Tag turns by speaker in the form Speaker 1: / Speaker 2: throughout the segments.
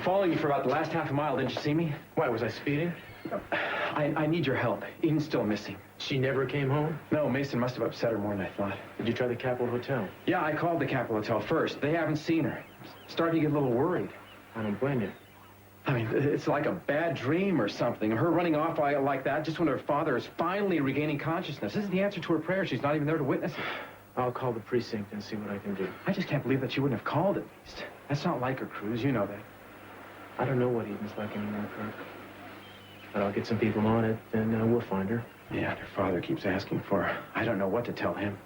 Speaker 1: following you for about the last half a mile. Didn't you see me?
Speaker 2: Why, was I speeding?
Speaker 1: I need your help. Eden's still missing.
Speaker 2: She never came home?
Speaker 1: No, Mason must have upset her more than I thought.
Speaker 2: Did you try the Capitol Hotel?
Speaker 1: Yeah, I called the Capitol Hotel first. They haven't seen her. Starting to get a little worried.
Speaker 2: I don't blame you.
Speaker 1: I mean, it's like a bad dream or something. Her running off like that just when her father is finally regaining consciousness. This is the answer to her prayer. She's not even there to witness it.
Speaker 2: I'll call the precinct and see what I can do.
Speaker 1: I just can't believe that she wouldn't have called at least. That's not like her, Cruz. You know that.
Speaker 2: I don't know what Eden's like anymore, Kirk. But I'll get some people on it, and we'll find her.
Speaker 1: Yeah, her father keeps asking for her. I don't know what to tell him.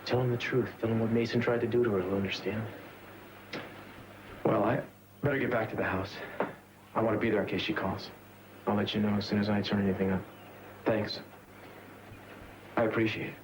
Speaker 2: Tell him the truth. Tell him what Mason tried to do to her. He'll understand.
Speaker 1: Well, I better get back to the house. I want to be there in case she calls.
Speaker 2: I'll let you know as soon as I turn anything up.
Speaker 1: Thanks. I appreciate it.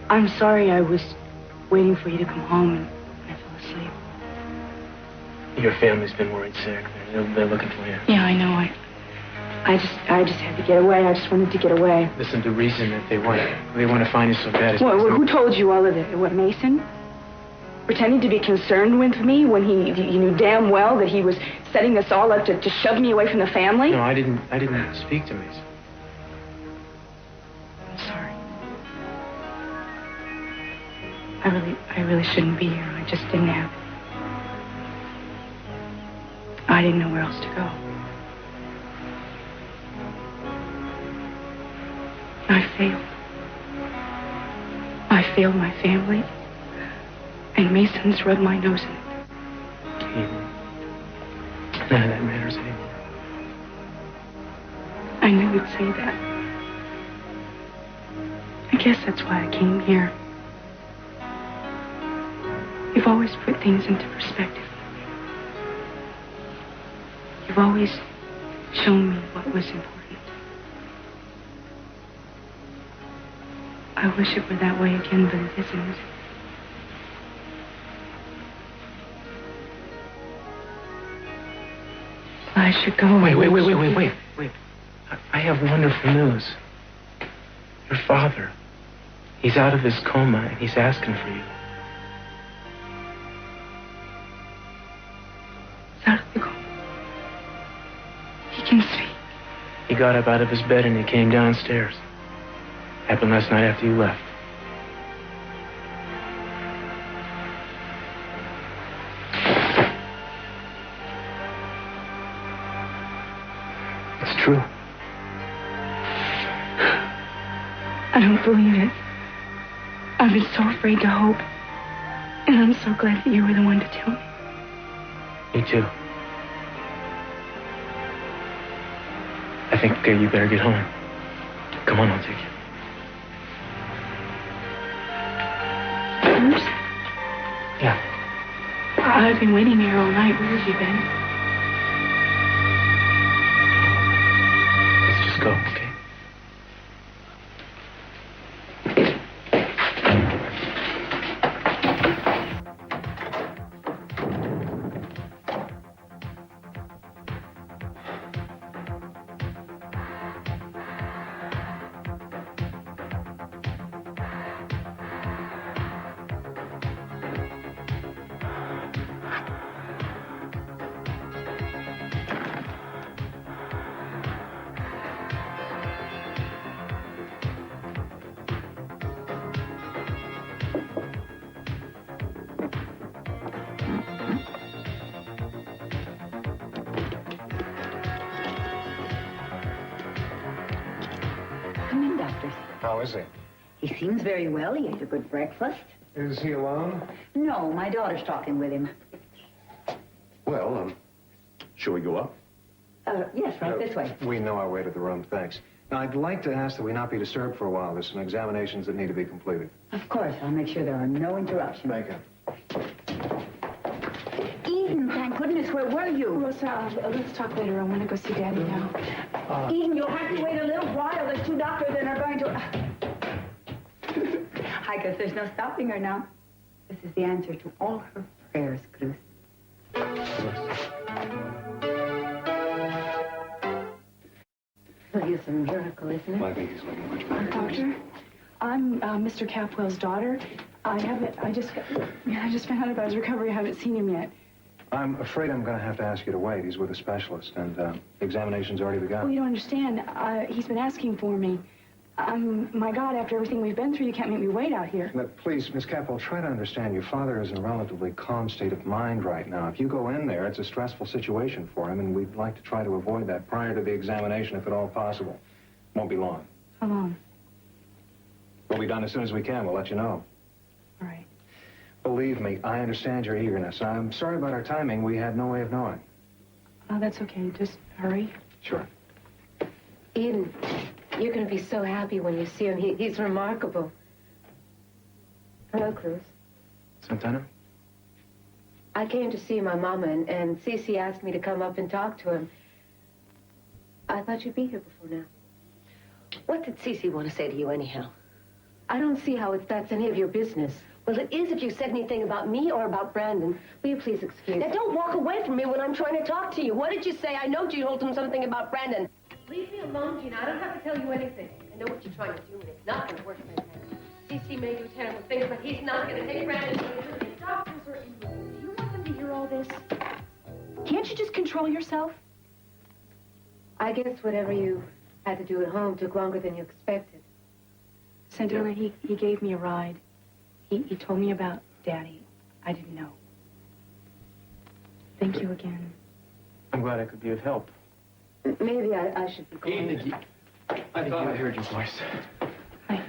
Speaker 3: I'm sorry I was waiting for you to come home and I fell asleep.
Speaker 2: Your family's been worried sick. They're looking for you.
Speaker 3: Yeah, I know. I just had to get away. I just wanted to get away.
Speaker 2: Listen, the reason that they want to find you so bad is...
Speaker 3: Well, who told you all of this? What, Mason? Pretending to be concerned with me when he knew damn well that he was setting us all up to shove me away from the family?
Speaker 2: No, I didn't speak to Mason.
Speaker 3: I'm sorry. I really shouldn't be here. I just didn't have... I didn't know where else to go. I failed. I failed my family. And Mason's rubbed my nose in it.
Speaker 2: None of that matters anymore.
Speaker 3: I knew you'd say that. I guess that's why I came here. You've always put things into perspective. You've always shown me what was important. I wish it were that way again, but it isn't. I should go.
Speaker 2: Wait. I have wonderful news. Your father, he's out of his coma and he's asking for you.
Speaker 3: He's out of the coma. He can speak.
Speaker 2: He got up out of his bed and he came downstairs. Happened last night after you left. It's true.
Speaker 3: I don't believe it. I've been so afraid to hope. And I'm so glad that you were the one to tell me.
Speaker 2: Me too. I think you better get home. Come on, I'll take you.
Speaker 3: Bruce?
Speaker 2: Yeah.
Speaker 3: I've been waiting here all night. Where have you been?
Speaker 2: Let's just go, okay?
Speaker 4: How is he?
Speaker 5: He seems very well. He ate a good breakfast.
Speaker 4: Is he alone?
Speaker 5: No, my daughter's talking with him.
Speaker 6: Well, shall we go up?
Speaker 5: Yes, right this way.
Speaker 4: We know our way to the room, thanks. Now, I'd like to ask that we not be disturbed for a while. There's some examinations that need to be completed.
Speaker 5: Of course, I'll make sure there are no interruptions.
Speaker 4: Thank you.
Speaker 5: Eden, thank goodness, where were you?
Speaker 3: Rosa, let's talk later. I want to go see Daddy now.
Speaker 5: Eden, you'll have to wait a little while. There's two doctors and are going to... I guess there's no stopping her now. This is the answer to all her prayers, Cruz. Well, it's a miracle, isn't it?
Speaker 4: I think he's looking much better.
Speaker 3: Doctor, I'm Mr. Capwell's daughter. I just found out about his recovery. I haven't seen him yet.
Speaker 4: I'm afraid I'm going to have to ask you to wait. He's with a specialist, and the examination's already begun.
Speaker 3: Well, you don't understand. He's been asking for me. My God, after everything we've been through, you can't make me wait out here.
Speaker 4: Now, please, Miss Capwell, try to understand. Your father is in a relatively calm state of mind right now. If you go in there, it's a stressful situation for him, and we'd like to try to avoid that prior to the examination, if at all possible. Won't be long.
Speaker 3: How long?
Speaker 4: We'll be done as soon as we can. We'll let you know.
Speaker 3: All right.
Speaker 4: Believe me, I understand your eagerness. I'm sorry about our timing. We had no way of knowing.
Speaker 3: Oh, that's okay. Just hurry.
Speaker 4: Sure.
Speaker 7: Eden, you're going to be so happy when you see him. He's remarkable. Hello, Cruz.
Speaker 2: Santana?
Speaker 7: I came to see my mama, and Cece asked me to come up and talk to him. I thought you'd be here before now.
Speaker 8: What did Cece want to say to you anyhow?
Speaker 7: I don't see how that's any of your business.
Speaker 8: Well, it is if you said anything about me or about Brandon.
Speaker 7: Will you please excuse
Speaker 8: Now,
Speaker 7: me?
Speaker 8: don't walk away from me when I'm trying to talk to you. What did you say? I know you told him something about Brandon.
Speaker 7: Leave me alone, Gina. I don't have to tell you anything.
Speaker 8: I know what you're trying to do, and it's not going to work like that. Cece may do terrible things, but he's not going to take Brandon.
Speaker 3: The doctors are in. Do you want them to hear all this? Can't you just control yourself?
Speaker 7: I guess whatever you had to do at home took longer than you expected.
Speaker 3: Santana, he gave me a ride. He told me about Daddy. I didn't know. Thank you again.
Speaker 2: I'm glad I could be of help.
Speaker 7: Maybe I should be going.
Speaker 1: I thought I heard your voice.
Speaker 3: Hi.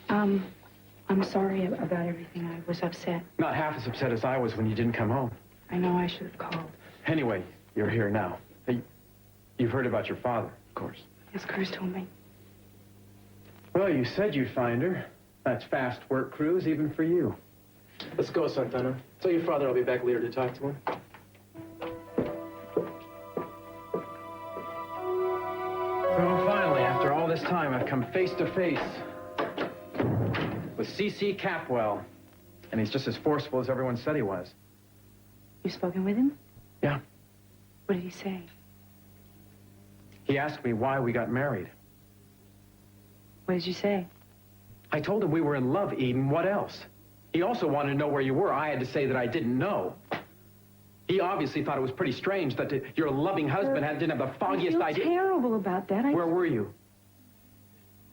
Speaker 3: I'm sorry about everything. I was upset.
Speaker 1: Not half as upset as I was when you didn't come home.
Speaker 3: I know I should have called.
Speaker 1: Anyway, you're here now. Hey, you've heard about your father, of course.
Speaker 3: Yes, Cruz told me.
Speaker 1: Well, you said you'd find her. That's fast work, Cruz, even for you.
Speaker 2: Let's go, Santana. Tell your father I'll be back later to talk to him.
Speaker 1: So finally, after all this time, I've come face to face with C.C. Capwell. And he's just as forceful as everyone said he was.
Speaker 3: You've spoken with him?
Speaker 1: Yeah.
Speaker 3: What did he say?
Speaker 1: He asked me why we got married.
Speaker 3: What did you say?
Speaker 1: I told him we were in love, Eden. What else? He also wanted to know where you were. I had to say that I didn't know. He obviously thought it was pretty strange that your loving husband didn't have the foggiest
Speaker 3: I feel
Speaker 1: idea.
Speaker 3: terrible about that.
Speaker 1: Where were you?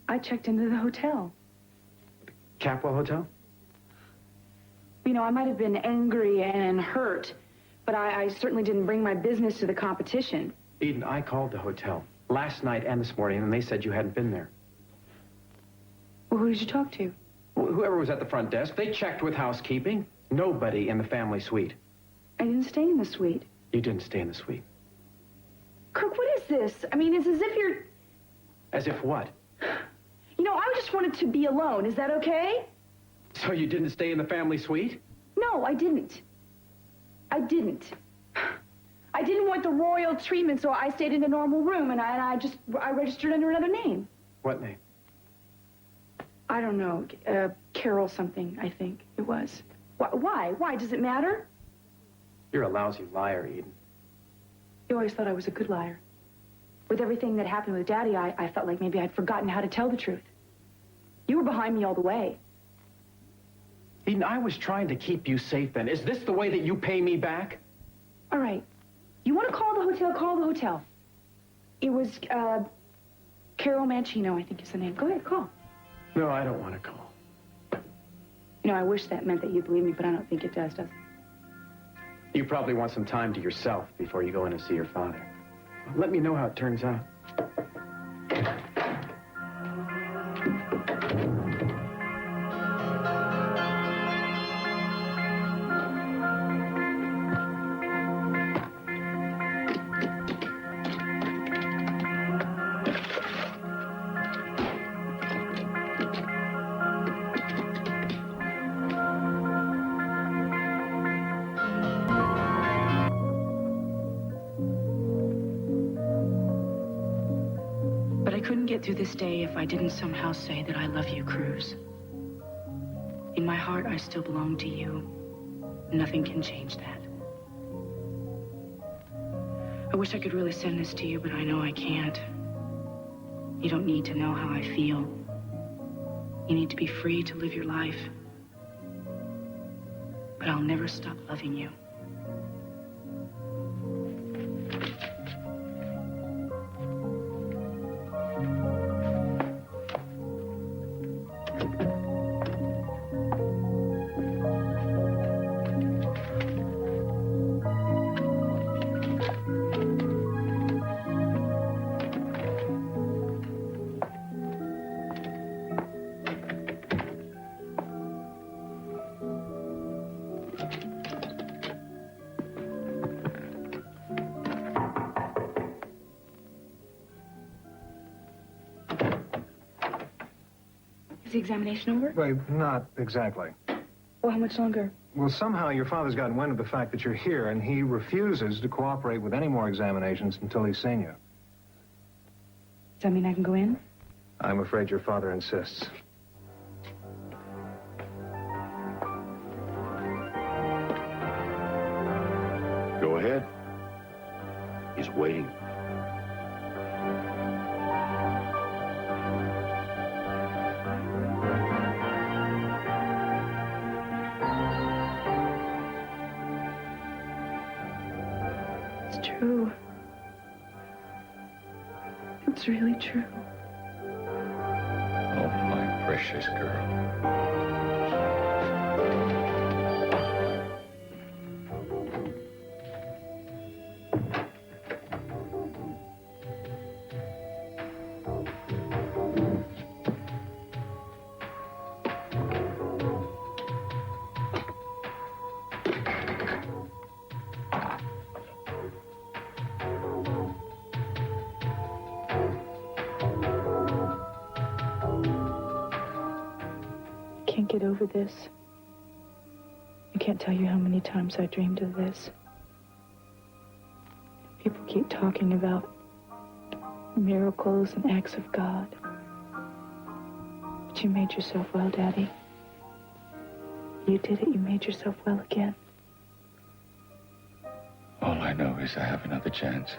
Speaker 3: I checked into the hotel.
Speaker 1: Capwell Hotel?
Speaker 3: You know, I might have been angry and hurt, but I certainly didn't bring my business to the competition.
Speaker 1: Eden, I called the hotel last night and this morning, and they said you hadn't been there.
Speaker 3: Well, who did you talk to?
Speaker 1: Whoever was at the front desk, they checked with housekeeping. Nobody in the family suite.
Speaker 3: I didn't stay in the suite.
Speaker 1: You didn't stay in the suite.
Speaker 3: Kirk, what is this? I mean, it's as if you're...
Speaker 1: As if what?
Speaker 3: You know, I just wanted to be alone. Is that okay?
Speaker 1: So you didn't stay in the family suite?
Speaker 3: No, I didn't. I didn't. I didn't want the royal treatment, so I stayed in a normal room, and I registered under another name.
Speaker 1: What name?
Speaker 3: I don't know. Carol something, I think it was. Why? Why? Does it matter?
Speaker 1: You're a lousy liar, Eden.
Speaker 3: You always thought I was a good liar. With everything that happened with Daddy, I felt like maybe I'd forgotten how to tell the truth. You were behind me all the way.
Speaker 1: Eden, I was trying to keep you safe then. Is this the way that you pay me back?
Speaker 3: All right. You want to call the hotel? Call the hotel. It was, Carol Mancino, I think is the name. Go ahead, call.
Speaker 1: No, I don't want to call.
Speaker 3: You know, I wish that meant that you'd believe me, but I don't think it does it?
Speaker 1: You probably want some time to yourself before you go in and see your father. Let me know how it turns out.
Speaker 3: get through this day if I didn't somehow say that I love you, Cruz. In my heart, I still belong to you. Nothing can change that. I wish I could really send this to you, but I know I can't. You don't need to know how I feel. You need to be free to live your life. But I'll never stop loving you. Is the examination over?
Speaker 4: Well, not exactly.
Speaker 3: Well, how much longer?
Speaker 4: Well, somehow your father's gotten wind of the fact that you're here, and he refuses to cooperate with any more examinations until he's seen you.
Speaker 3: Does that mean I can go in?
Speaker 4: I'm afraid your father insists.
Speaker 6: Go ahead. He's waiting.
Speaker 3: It's true. It's really true.
Speaker 6: Oh, my precious girl.
Speaker 3: I can't get over this. I can't tell you how many times I dreamed of this. People keep talking about miracles and acts of God. But you made yourself well, Daddy. You did it. You made yourself well again.
Speaker 6: All I know is I have another chance.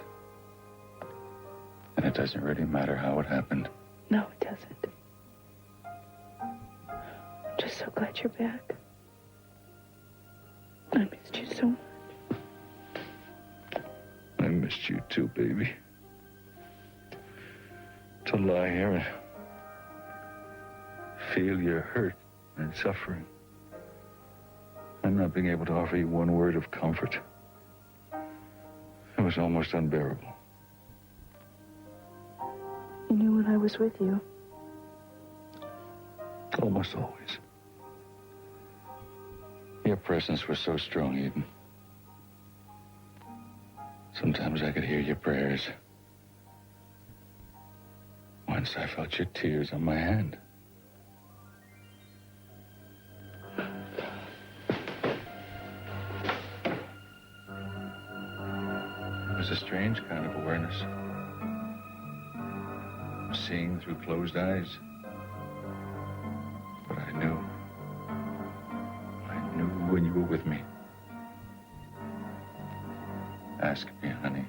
Speaker 6: And it doesn't really matter how it happened.
Speaker 3: No, it doesn't. I'm just so glad you're back. I missed you so much.
Speaker 6: I missed you too, baby. To lie here and feel your hurt and suffering. And not being able to offer you one word of comfort. It was almost unbearable.
Speaker 3: You knew when I was with you.
Speaker 6: Almost always. Your presence was so strong, Eden. Sometimes I could hear your prayers. Once I felt your tears on my hand. It was a strange kind of awareness. Seeing through closed eyes. But I knew when you were with me. Ask me, honey.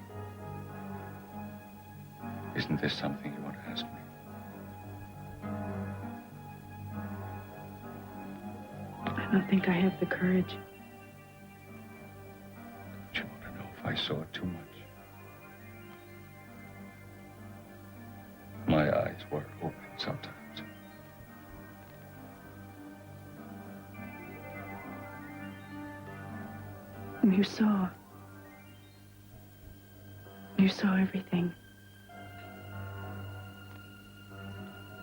Speaker 6: Isn't this something you want to ask me?
Speaker 3: I don't think I have the courage.
Speaker 6: Don't you want to know if I saw too much? My eyes were open sometimes.
Speaker 3: And you saw. You saw everything.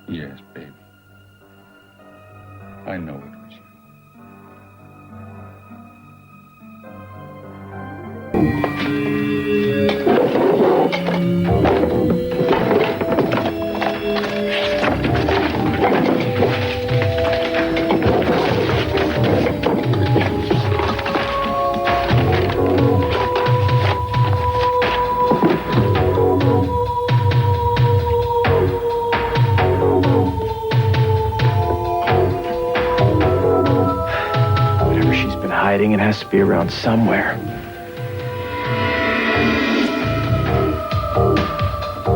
Speaker 6: Yes, baby. I know it was you.
Speaker 2: hiding. It has to be around somewhere.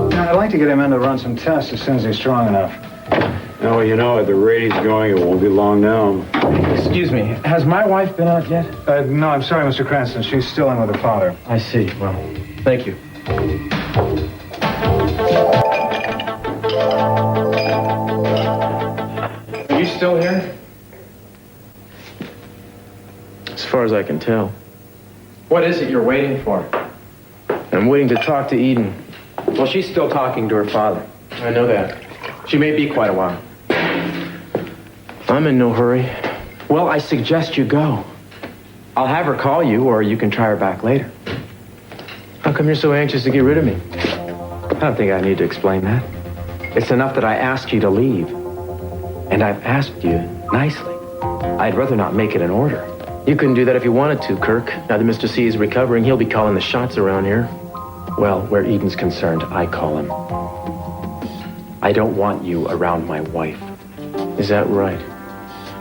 Speaker 4: Now, I'd like to get him in to run some tests as soon as he's strong enough.
Speaker 9: No, you know, at the rate he's going, it won't be long now.
Speaker 2: Excuse me, has my wife been out yet?
Speaker 4: No, I'm sorry, Mr. Cranston. She's still in with her father.
Speaker 2: I see. Well, thank you. Are you still here? As far as I can tell. What is it you're waiting for? I'm waiting to talk to Eden.
Speaker 1: Well, she's still talking to her father.
Speaker 2: I know that.
Speaker 1: She may be quite a while.
Speaker 2: I'm in no hurry.
Speaker 1: Well, I suggest you go. I'll have her call you, or you can try her back later.
Speaker 2: How come you're so anxious to get rid of me?
Speaker 1: I don't think I need to explain that. It's enough that I asked you to leave. And I've asked you nicely. I'd rather not make it an order.
Speaker 2: You couldn't do that if you wanted to, Kirk. Now that Mr. C is recovering, he'll be calling the shots around here.
Speaker 1: Well, where Eden's concerned, I call him. I don't want you around my wife.
Speaker 2: Is that right?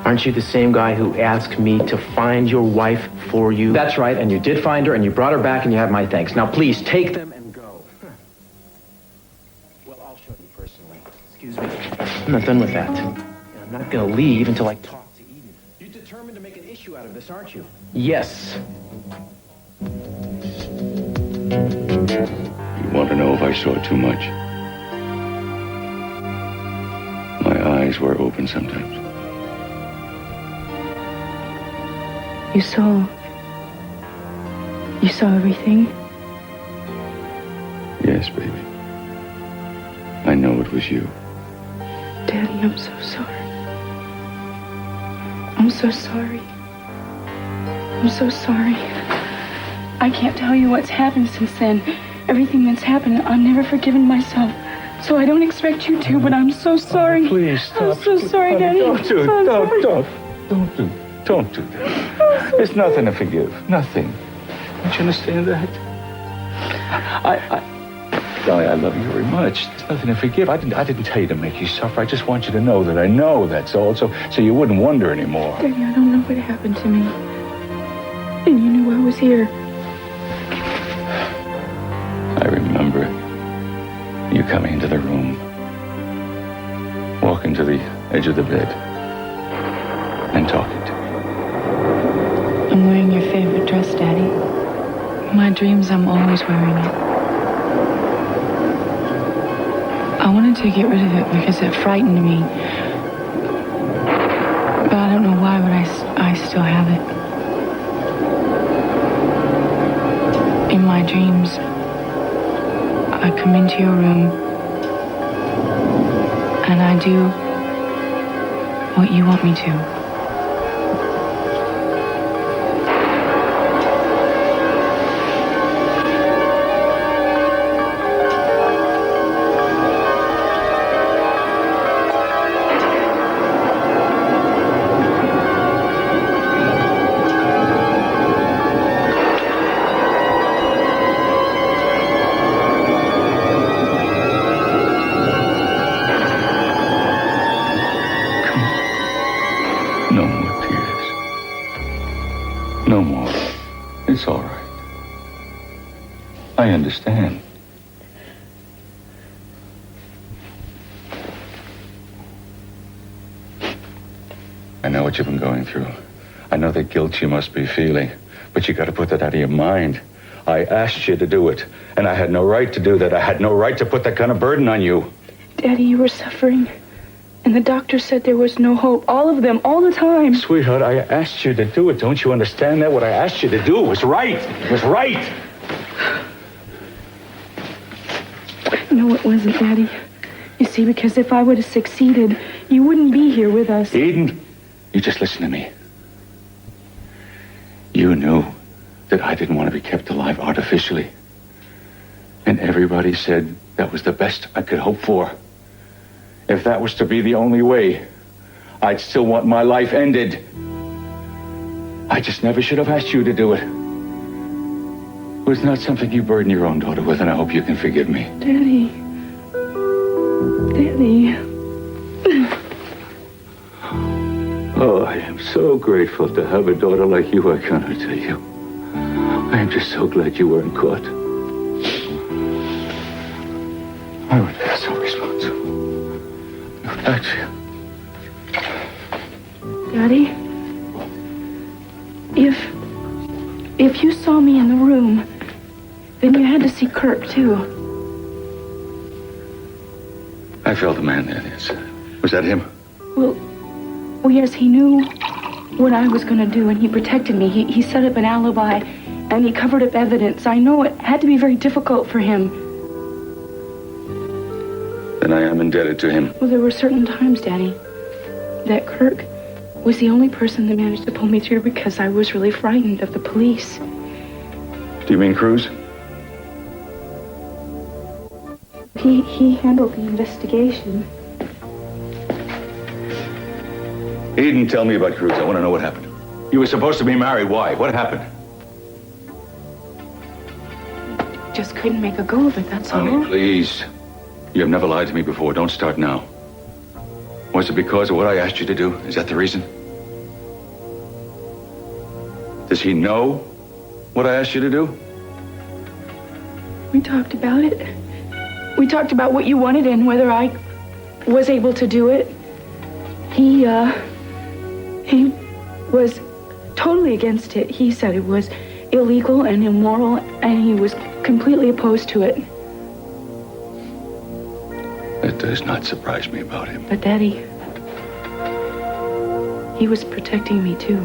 Speaker 2: Aren't you the same guy who asked me to find your wife for you?
Speaker 1: That's right, and you did find her, and you brought her back, and you have my thanks. Now, please, take them and go. Well, I'll show you personally.
Speaker 2: Excuse me. I'm not done with that. I'm not going to leave until I talk to Eden.
Speaker 1: You're determined to make an issue out of this, aren't you?
Speaker 2: Yes.
Speaker 6: You want to know if I saw too much? My eyes were open sometimes.
Speaker 3: You saw everything?
Speaker 6: Yes, baby. I know it was you.
Speaker 3: Daddy, I'm so sorry. I'm so sorry. I'm so sorry. I can't tell you what's happened since then. Everything that's happened, I've never forgiven myself. So I don't expect you to, but I'm so sorry.
Speaker 6: Please stop.
Speaker 3: I'm so sorry, Daddy.
Speaker 6: Don't do it. Don't do that. There's nothing to forgive. Nothing. Don't you understand that? Dolly, I love you very much. There's nothing to forgive. I didn't tell you to make you suffer. I just want you to know that I know, that's all. So you wouldn't wonder anymore.
Speaker 3: Daddy, I don't know what happened to me. And you knew I was here.
Speaker 6: I remember you coming into the room, walking to the edge of the bed, and talking to me.
Speaker 3: I'm wearing your favorite dress, Daddy. In my dreams, I'm always wearing it. I wanted to get rid of it because it frightened me. But I don't know why, but I still have it. In my dreams, I come into your room and I do what you want me to.
Speaker 6: No more tears. No more. It's all right. I understand. I know what you've been going through. I know the guilt you must be feeling, but you got to put that out of your mind. I asked you to do it, and I had no right to do that. I had no right to put that kind of burden on you.
Speaker 3: Daddy, you were suffering. And the doctor said there was no hope. All of them, all the time.
Speaker 6: Sweetheart, I asked you to do it. Don't you understand that? What I asked you to do was right. It was right.
Speaker 3: No, it wasn't, Daddy. You see, because if I would have succeeded, you wouldn't be here with us.
Speaker 6: Eden, you just listen to me. You knew that I didn't want to be kept alive artificially. And everybody said that was the best I could hope for. If that was to be the only way, I'd still want my life ended. I just never should have asked you to do it. It was not something you burden your own daughter with, and I hope you can forgive me.
Speaker 3: Daddy. Daddy.
Speaker 6: Oh, I am so grateful to have a daughter like you, I cannot tell you. I am just so glad you weren't caught. I would feel so responsible. No, that's you.
Speaker 3: Daddy, if you saw me in the room, then you had to see Kirk, too.
Speaker 6: I felt the man there, yes. Was that him?
Speaker 3: Well, yes, he knew what I was going to do, and he protected me. He set up an alibi, and he covered up evidence. I know it had to be very difficult for him.
Speaker 6: Then I am indebted to him.
Speaker 3: Well, there were certain times, Daddy, that Kirk was the only person that managed to pull me through because I was really frightened of the police.
Speaker 6: Do you mean Cruz?
Speaker 3: He handled the investigation.
Speaker 6: Eden, tell me about Cruz. I want to know what happened. You were supposed to be married. Why? What happened?
Speaker 3: Just couldn't make a go of it, that's all.
Speaker 6: Honey, please. You have never lied to me before. Don't start now. Was it because of what I asked you to do? Is that the reason? Does he know what I asked you to do?
Speaker 3: We talked about it. We talked about what you wanted and whether I was able to do it. He was totally against it. He said it was illegal and immoral, and he was completely opposed to it.
Speaker 6: That does not surprise me about him.
Speaker 3: But Daddy, he was protecting me too.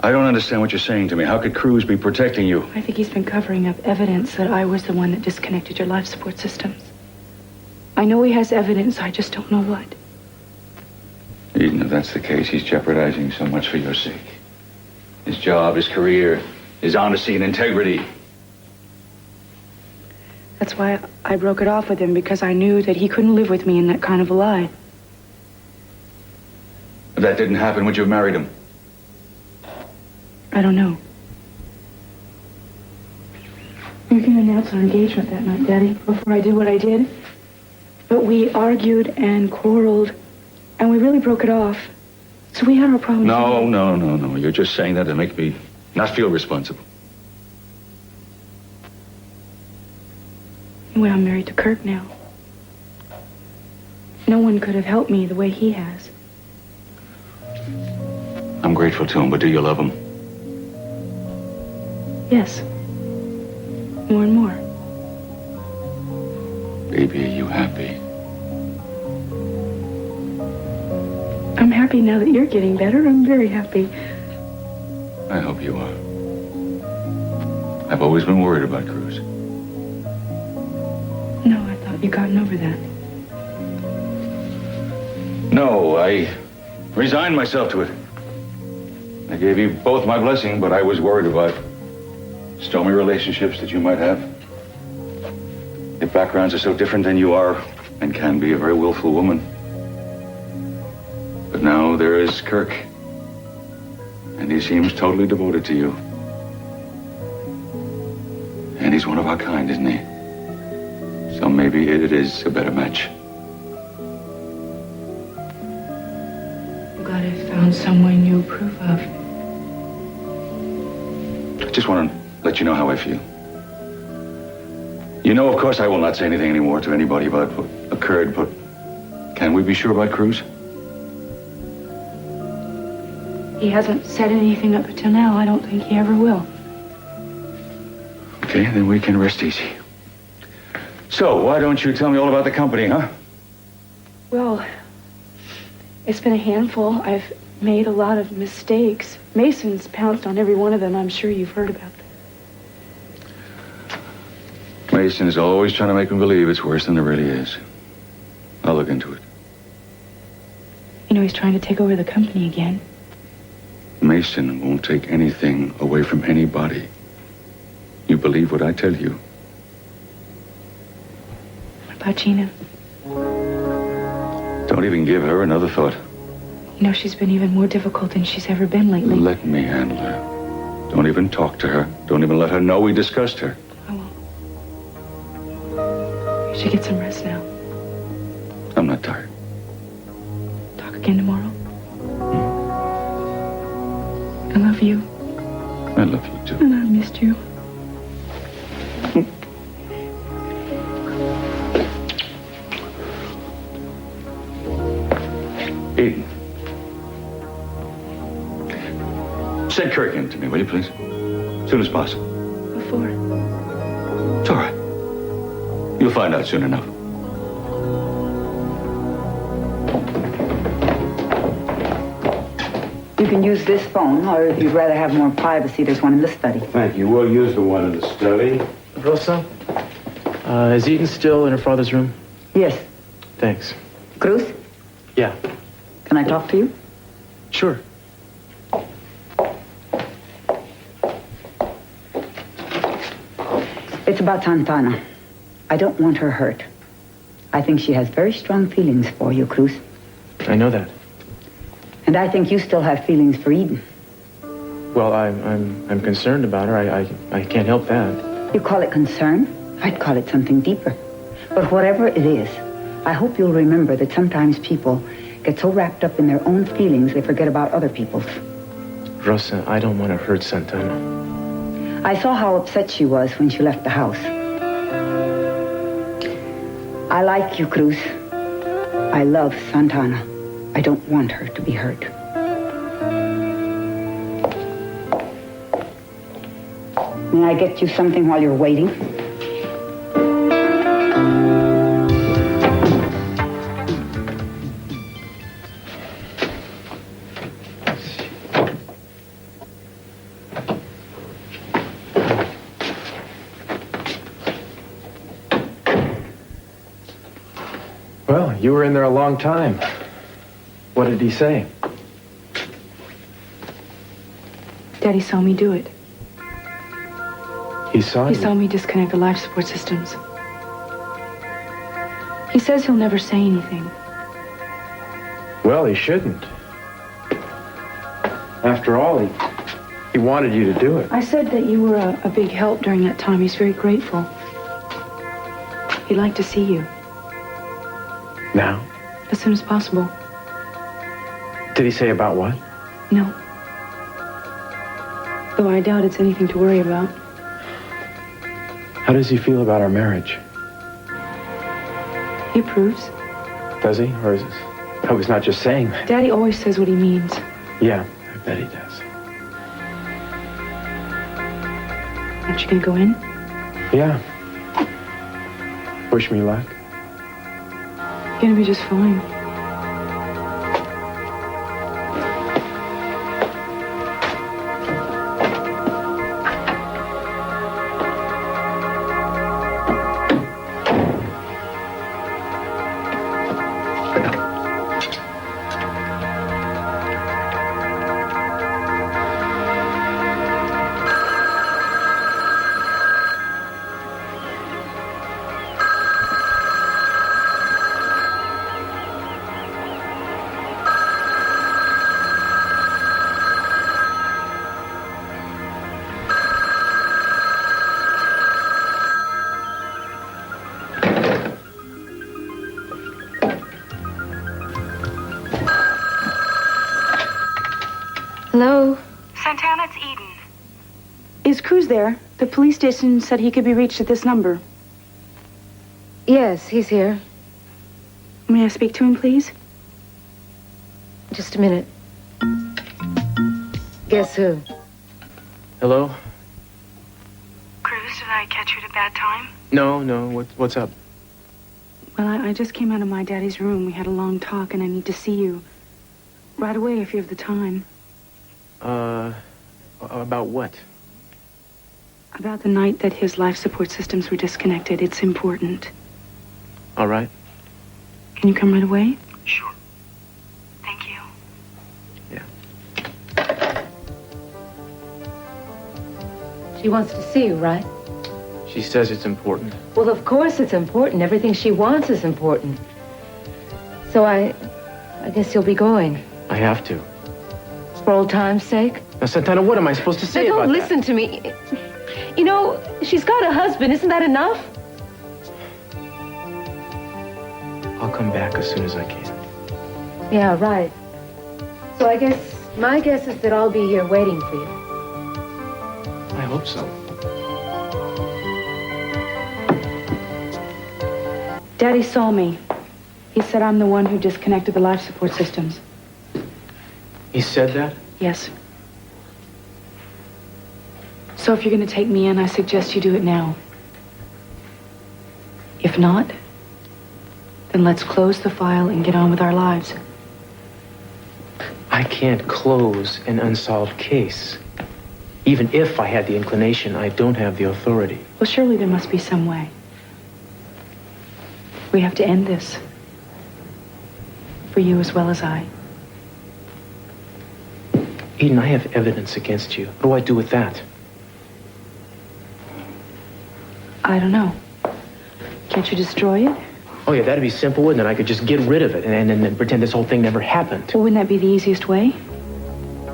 Speaker 6: I don't understand what you're saying to me. How could Cruz be protecting you?
Speaker 3: I think he's been covering up evidence that I was the one that disconnected your life support systems. I know he has evidence, I just don't know what.
Speaker 6: Eden, if that's the case, he's jeopardizing so much for your sake. His job, his career, his honesty and integrity.
Speaker 3: That's why I broke it off with him, because I knew that he couldn't live with me in that kind of a lie.
Speaker 6: If that didn't happen, would you have married him?
Speaker 3: I don't know. We were going to announce our engagement that night, Daddy, before I did what I did. But we argued and quarreled, and we really broke it off. So we had our problems.
Speaker 6: No. You're just saying that to make me not feel responsible.
Speaker 3: Well, I'm married to Kirk now. No one could have helped me the way he has.
Speaker 6: I'm grateful to him, but do you love him?
Speaker 3: Yes. More and more.
Speaker 6: Baby, are you happy?
Speaker 3: I'm happy now that you're getting better. I'm very happy.
Speaker 6: I hope you are. I've always been worried about Cruz.
Speaker 3: No, I thought you'd gotten over that.
Speaker 6: No, I resigned myself to it. I gave you both my blessing, but I was worried about stormy relationships that you might have. Your backgrounds are so different than you are, and can be a very willful woman. But now there is Kirk, and he seems totally devoted to you. And he's one of our kind, isn't he? So maybe it is a better match.
Speaker 3: I'm glad I found someone you approve of.
Speaker 6: I just want to let you know how I feel. You know, of course, I will not say anything anymore to anybody about what occurred, but can we be sure about Cruz?
Speaker 3: He hasn't said anything up until now. I don't think he ever will.
Speaker 6: Okay, then we can rest easy. So, why don't you tell me all about the company, huh?
Speaker 3: Well, it's been a handful. I've made a lot of mistakes. Mason's pounced on every one of them. I'm sure you've heard about them.
Speaker 6: Mason is always trying to make me believe it's worse than it really is. I'll look into it.
Speaker 3: You know, he's trying to take over the company again.
Speaker 6: Mason won't take anything away from anybody. You believe what I tell you.
Speaker 3: What about Gina?
Speaker 6: Don't even give her another thought.
Speaker 3: You know, she's been even more difficult than she's ever been lately.
Speaker 6: Let me handle her. Don't even talk to her. Don't even let her know we discussed her.
Speaker 3: I won't. You should get some rest now.
Speaker 6: I'm not tired.
Speaker 3: Talk again tomorrow. I love you.
Speaker 6: I love you, too.
Speaker 3: And I missed you.
Speaker 6: Eden. Send Kirk in to me, will you, please? As soon as possible.
Speaker 3: Before.
Speaker 6: It's all right. You'll find out soon enough.
Speaker 5: You can use this phone, or if you'd rather have more privacy, there's one in the study.
Speaker 9: Thank you. We'll use the one in the study.
Speaker 2: Rosa, is Eden still in her father's room?
Speaker 5: Yes.
Speaker 2: Thanks.
Speaker 5: Cruz,
Speaker 2: Yeah,
Speaker 5: can I talk to you?
Speaker 2: sure.
Speaker 5: It's about Santana. I don't want her hurt. I think she has very strong feelings for you, Cruz.
Speaker 2: I know that.
Speaker 5: And I think you still have feelings for Eden.
Speaker 2: Well, I'm concerned about her. I can't help that.
Speaker 5: You call it concern? I'd call it something deeper. But whatever it is, I hope you'll remember that sometimes people get so wrapped up in their own feelings they forget about other people's.
Speaker 2: Rosa, I don't want to hurt Santana.
Speaker 5: I saw how upset she was when she left the house. I like you, Cruz. I love Santana. I don't want her to be hurt. May I get you something while you're waiting?
Speaker 1: Well, you were in there a long time. What did he say?
Speaker 3: Daddy saw me do it.
Speaker 1: He saw
Speaker 3: He
Speaker 1: you.
Speaker 3: saw me disconnect the life support systems. He says he'll never say anything.
Speaker 1: Well, he shouldn't. After all, he wanted you to do it.
Speaker 3: I said that you were a big help during that time. He's very grateful. He'd like to see you
Speaker 1: Now?
Speaker 3: as soon as possible.
Speaker 1: Did he say about what?
Speaker 3: No. Though I doubt it's anything to worry about.
Speaker 1: How does he feel about our marriage?
Speaker 3: He approves.
Speaker 1: Does he? Or is this? I was not just saying that.
Speaker 3: Daddy always says what he means.
Speaker 1: Yeah, I bet he does.
Speaker 3: Aren't you gonna go in?
Speaker 1: Yeah. Wish me luck.
Speaker 3: You're gonna be just fine.
Speaker 7: Hello?
Speaker 3: Santana, it's Eden. Is Cruz there? The police station said he could be reached at this number.
Speaker 7: Yes, he's here.
Speaker 3: May I speak to him, please?
Speaker 7: Just a minute. Guess who?
Speaker 2: Hello?
Speaker 3: Cruz, did I catch you at a bad time?
Speaker 2: No. What's up?
Speaker 3: Well, I just came out of my daddy's room. We had a long talk, and I need to see you. Right away, if you have the time.
Speaker 2: About what?
Speaker 3: About the night that his life support systems were disconnected. It's important.
Speaker 2: All right.
Speaker 3: Can you come right away?
Speaker 2: Sure.
Speaker 3: Thank you.
Speaker 2: Yeah.
Speaker 7: She wants to see you, right?
Speaker 2: She says it's important.
Speaker 7: Well, of course it's important. Everything she wants is important. So I guess you'll be going.
Speaker 2: I have to.
Speaker 7: For old time's sake?
Speaker 2: Now, Santana, what am I supposed to say
Speaker 7: Now,
Speaker 2: about
Speaker 7: don't listen to me. You know, she's got a husband. Isn't that enough?
Speaker 2: that? I'll come back as soon as I can.
Speaker 7: Yeah, right. So my guess is that I'll be here waiting for you.
Speaker 2: I hope so.
Speaker 3: Daddy saw me. He said I'm the one who disconnected the life support systems.
Speaker 2: He said that?
Speaker 3: Yes. So if you're going to take me in, I suggest you do it now. If not, then let's close the file and get on with our lives.
Speaker 2: I can't close an unsolved case. Even if I had the inclination, I don't have the authority.
Speaker 3: Well, surely there must be some way. We have to end this. For you as well as I.
Speaker 2: Eden, I have evidence against you. What do I do with that?
Speaker 3: I don't know. Can't you destroy it?
Speaker 2: Oh, yeah, that'd be simple, wouldn't it? I could just get rid of it and then pretend this whole thing never happened.
Speaker 3: Well, wouldn't that be the easiest way?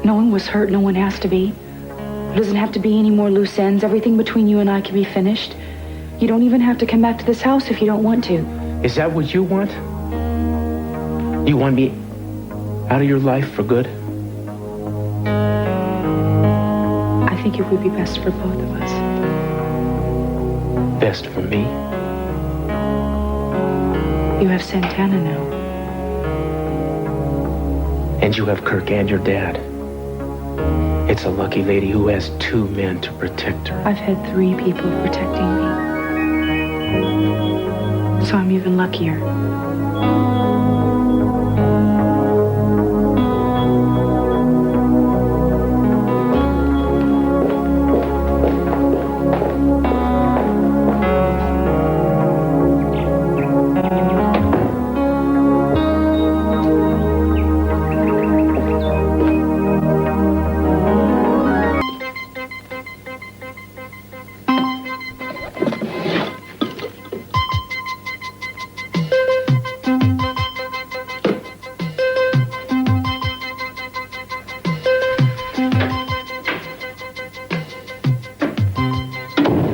Speaker 3: No one was hurt. No one has to be. There doesn't have to be any more loose ends. Everything between you and I can be finished. You don't even have to come back to this house if you don't want to.
Speaker 2: Is that what you want? You want me out of your life for good?
Speaker 3: I think it would be best for both of us.
Speaker 2: Best for me?
Speaker 3: You have Santana now.
Speaker 2: And you have Kirk and your dad. It's a lucky lady who has 2 men to protect her.
Speaker 3: I've had 3 people protecting me. So I'm even luckier.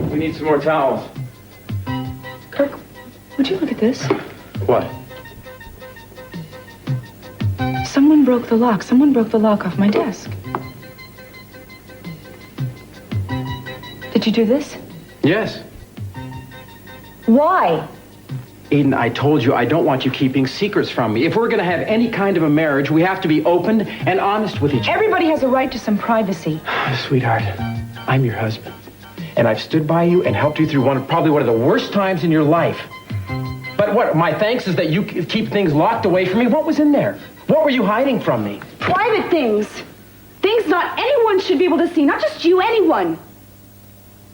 Speaker 2: We need some more towels.
Speaker 3: Kirk, would you look at this?
Speaker 2: What?
Speaker 3: Someone broke the lock. Someone broke the lock off my desk. Did you do this?
Speaker 1: Yes.
Speaker 3: Why?
Speaker 1: Eden, I told you I don't want you keeping secrets from me. If we're going to have any kind of a marriage, we have to be open and honest with each other.
Speaker 3: Everybody has a right to some privacy.
Speaker 1: Sweetheart, I'm your husband. And I've stood by you and helped you through probably one of the worst times in your life. But what, my thanks is that you keep things locked away from me? What was in there? What were you hiding from me?
Speaker 3: Private things. Things not anyone should be able to see. Not just you, anyone.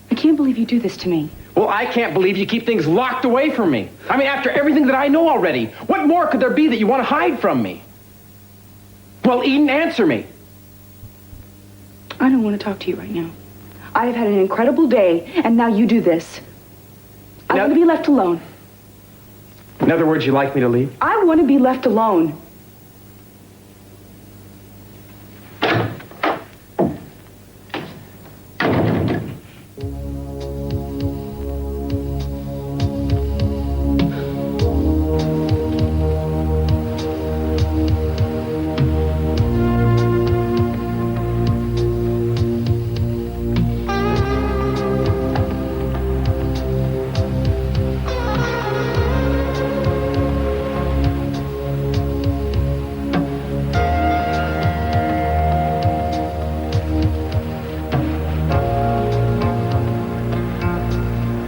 Speaker 3: I can't believe you do this to me.
Speaker 1: Well, I can't believe you keep things locked away from me. I mean, after everything that I know already, what more could there be that you want to hide from me? Well, Eden, answer me.
Speaker 3: I don't want to talk to you right now. I have had an incredible day, and now you do this. I want to be left alone.
Speaker 1: In other words, you'd like me to leave?
Speaker 3: I want to be left alone.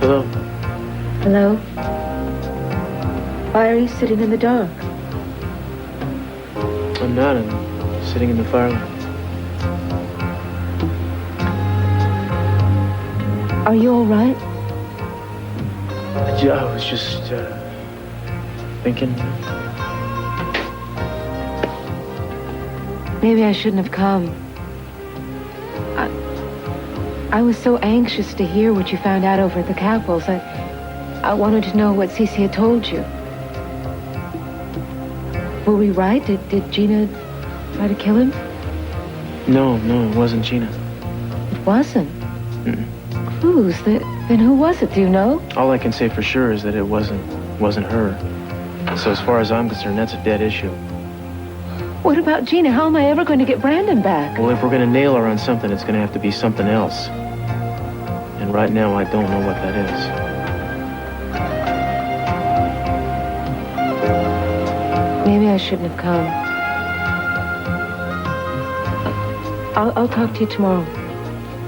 Speaker 2: Hello?
Speaker 7: Hello? Why are you sitting in the dark?
Speaker 2: I'm not. I'm sitting in the firelight.
Speaker 7: Are you all right?
Speaker 2: Yeah, I was just, thinking.
Speaker 7: Maybe I shouldn't have come. I was so anxious to hear what you found out over at the Cowples. I wanted to know what Cece had told you. Were we right? Did Gina try to kill him?
Speaker 2: No, it wasn't Gina.
Speaker 7: It wasn't?
Speaker 2: Mm-mm.
Speaker 7: Cruz? Then who was it? Do you know?
Speaker 2: All I can say for sure is that it wasn't her. So as far as I'm concerned, that's a dead issue.
Speaker 8: What about Gina? How am I ever going to get Brandon back?
Speaker 2: Well, if we're going to nail her on something, it's going to have to be something else. And right now, I don't know what that is.
Speaker 8: Maybe I shouldn't have come. I'll talk to you tomorrow.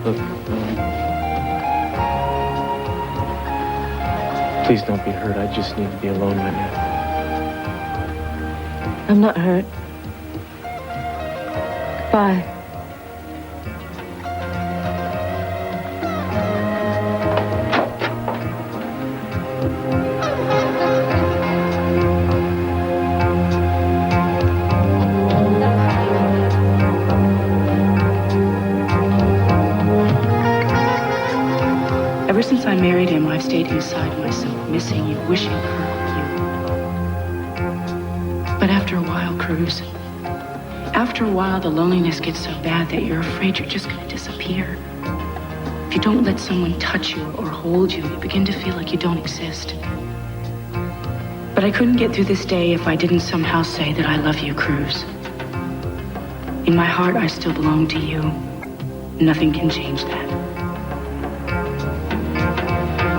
Speaker 2: Look, please don't be hurt. I just need to be alone right now.
Speaker 8: I'm not hurt. Goodbye.
Speaker 3: Ever since I married him, I've stayed inside myself, missing you, wishing for you. But after a while, Cruz, after a while, the loneliness gets so bad that you're afraid you're just going to disappear. If you don't let someone touch you or hold you, you begin to feel like you don't exist. But I couldn't get through this day if I didn't somehow say that I love you, Cruz. In my heart, I still belong to you. Nothing can change that.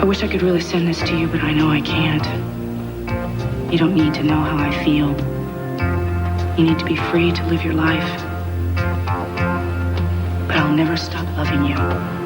Speaker 3: I wish I could really send this to you, but I know I can't. You don't need to know how I feel. You need to be free to live your life. But I'll never stop loving you.